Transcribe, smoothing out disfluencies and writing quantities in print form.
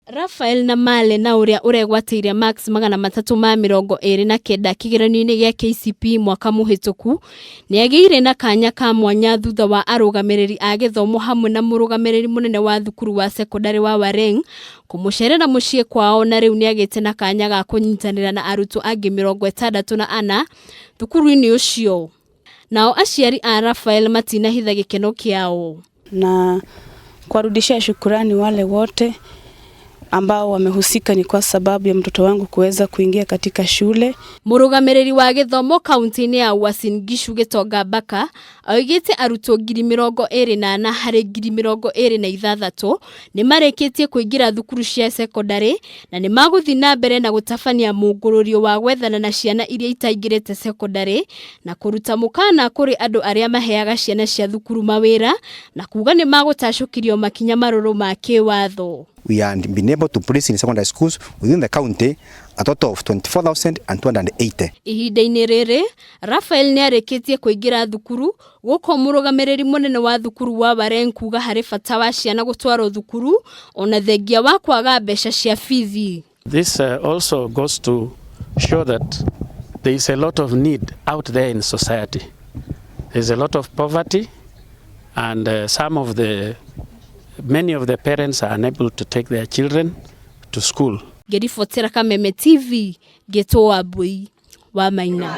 Rafael na Male na uria uregwatĩire Max 329 kigeranio-inĩ gĩa KCP mwaka muhituku nĩagĩire na kanya ka mwanya thutha wa arũgamĩrĩri a githomo hamwe na mũrũgamĩrĩri munene wa thukuru wa sekondari wa Wareng kũmũcerera mũciĩ kwao, na rĩu nĩagĩte na kanya ga kũnyitanĩra na arutwo angĩ 64 thukuru-inĩ ũcio. Nao aciari a Rafael matinahitha gikeno kiao na kuwarudishia shukrani wale wote ambao wamehusika, ni kwa sababu ya mtoto wangu kuweza kuingia katika shule. Mũrũgamĩrĩri wa githomo kaunti-inĩ ya Uasin Gishu Gitonga Mbaka oigĩte arutwo 24,000 harĩ 26,000 nĩmarĩkĩtie kũingĩra thukuru cia sekondari na nĩmagũthiĩ na mbere na gũtabania mũngũrũrio wa gwethana na ciana iria itaingĩrĩte sekondari na kũruta mũkana kũrĩ andũ arĩa maheaga ciana cia thukuru mawĩra na kuga nĩmagũtacũkirio makinya marũrũ ma kĩwatho. We have been able to place in secondary schools within the county a total of 24,280. Ihinda-inĩ rĩrĩ, Rafael nĩarĩkĩtie kũingĩra thukuru, guoko mũrũgamĩrĩri munene wa thukuru wa Wareng kuga harĩ bata wa ciana gũtwarwo thukuru ona thengia wa kwaga mbeca cia bithi. This also goes to show that there is a lot of need out there in society. There is a lot of poverty, and many of the parents are unable to take their children to school. Gerifotera Kameme TV, Geto Abui, wa Maina.